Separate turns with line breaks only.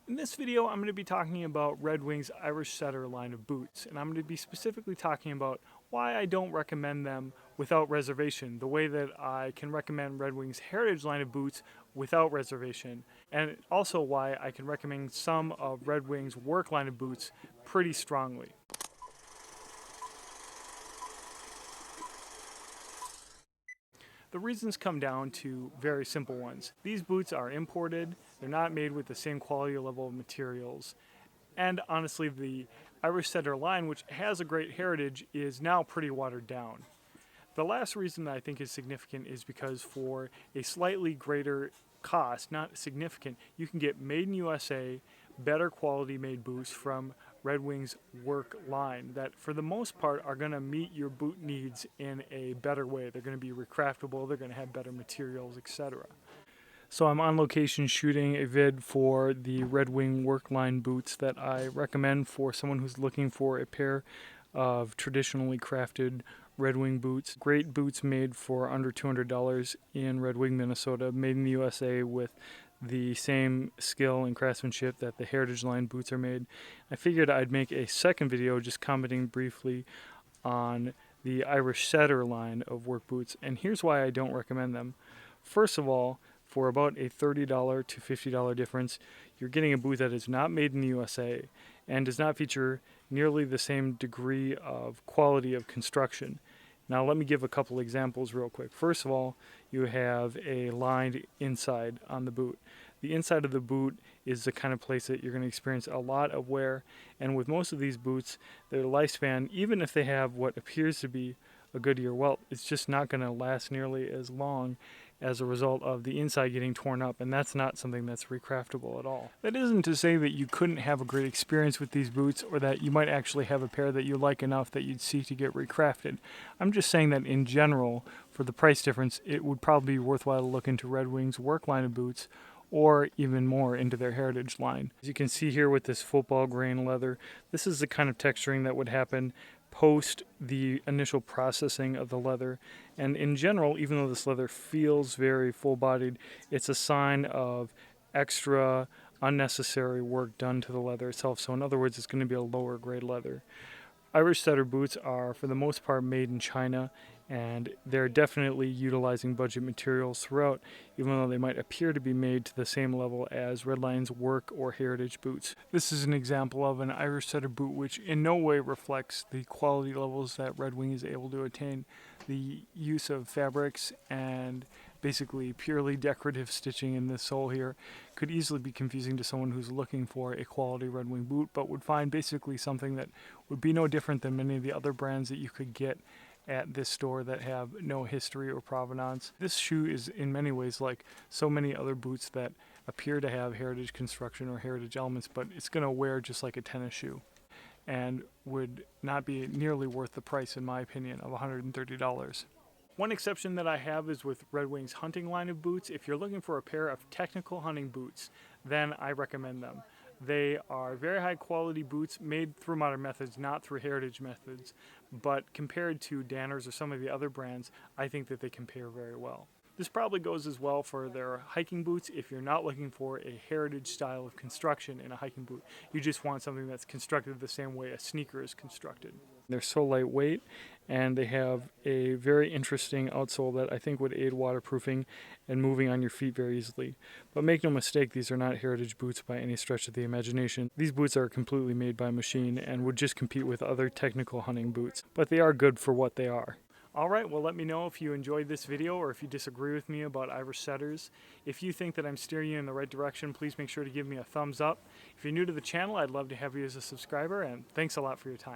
In this video, I'm going to be talking about Red Wing's Irish Setter line of boots, and I'm going to be specifically talking about why I don't recommend them without reservation, the way that I can recommend Red Wing's Heritage line of boots without reservation, and also why I can recommend some of Red Wing's Work line of boots pretty strongly. The reasons come down to very simple ones. These boots are imported, they're not made with the same quality level of materials, and honestly the Irish Setter line, which has a great heritage, is now pretty watered down. The last reason that I think is significant is because for a slightly greater cost, not significant, you can get made in USA, better quality made boots from Red Wing's Work line that for the most part are going to meet your boot needs in a better way. They're going to be recraftable, they're going to have better materials, etc. So I'm on location shooting a vid for the Red Wing Work line boots that I recommend for someone who's looking for a pair of traditionally crafted Red Wing boots. Great boots made for under $200 in Red Wing, Minnesota, made in the USA with the same skill and craftsmanship that the Heritage line boots are made. I figured I'd make a second video just commenting briefly on the Irish Setter line of work boots, and here's why I don't recommend them. First of all, for about a $30 to $50 difference, you're getting a boot that is not made in the USA and does not feature nearly the same degree of quality of construction. Now let me give a couple examples real quick. First of all, you have a lined inside on the boot. The inside of the boot is the kind of place that you're going to experience a lot of wear, and with most of these boots, their lifespan, even if they have what appears to be a Goodyear welt, it's just not going to last nearly as long as a result of the inside getting torn up, and that's not something that's recraftable at all. That isn't to say that you couldn't have a great experience with these boots or that you might actually have a pair that you like enough that you'd seek to get recrafted. I'm just saying that in general, for the price difference, it would probably be worthwhile to look into Red Wing's Work line of boots or even more into their Heritage line. As you can see here with this football grain leather, this is the kind of texturing that would happen post the initial processing of the leather. And in general, even though this leather feels very full-bodied, it's a sign of extra unnecessary work done to the leather itself. So in other words, it's going to be a lower grade leather. Irish Setter boots are for the most part made in China, and they're definitely utilizing budget materials throughout, even though they might appear to be made to the same level as Red Wing's Work or Heritage boots. This is an example of an Irish Setter boot which in no way reflects the quality levels that Red Wing is able to attain. The use of fabrics and basically purely decorative stitching in this sole here could easily be confusing to someone who's looking for a quality Red Wing boot, but would find basically something that would be no different than many of the other brands that you could get at this store that have no history or provenance. This shoe is in many ways like so many other boots that appear to have heritage construction or heritage elements, but it's going to wear just like a tennis shoe and would not be nearly worth the price, in my opinion, of $130. One exception that I have is with Red Wing's hunting line of boots. If you're looking for a pair of technical hunting boots, then I recommend them. They are very high quality boots made through modern methods, not through heritage methods, but compared to Danner's or some of the other brands, I think that they compare very well. This probably goes as well for their hiking boots if you're not looking for a heritage style of construction in a hiking boot. You just want something that's constructed the same way a sneaker is constructed. They're so lightweight, and they have a very interesting outsole that I think would aid waterproofing and moving on your feet very easily. But make no mistake, these are not heritage boots by any stretch of the imagination. These boots are completely made by machine and would just compete with other technical hunting boots, but they are good for what they are. Alright, well let me know if you enjoyed this video or if you disagree with me about Irish Setters. If you think that I'm steering you in the right direction, please make sure to give me a thumbs up. If you're new to the channel, I'd love to have you as a subscriber, and thanks a lot for your time.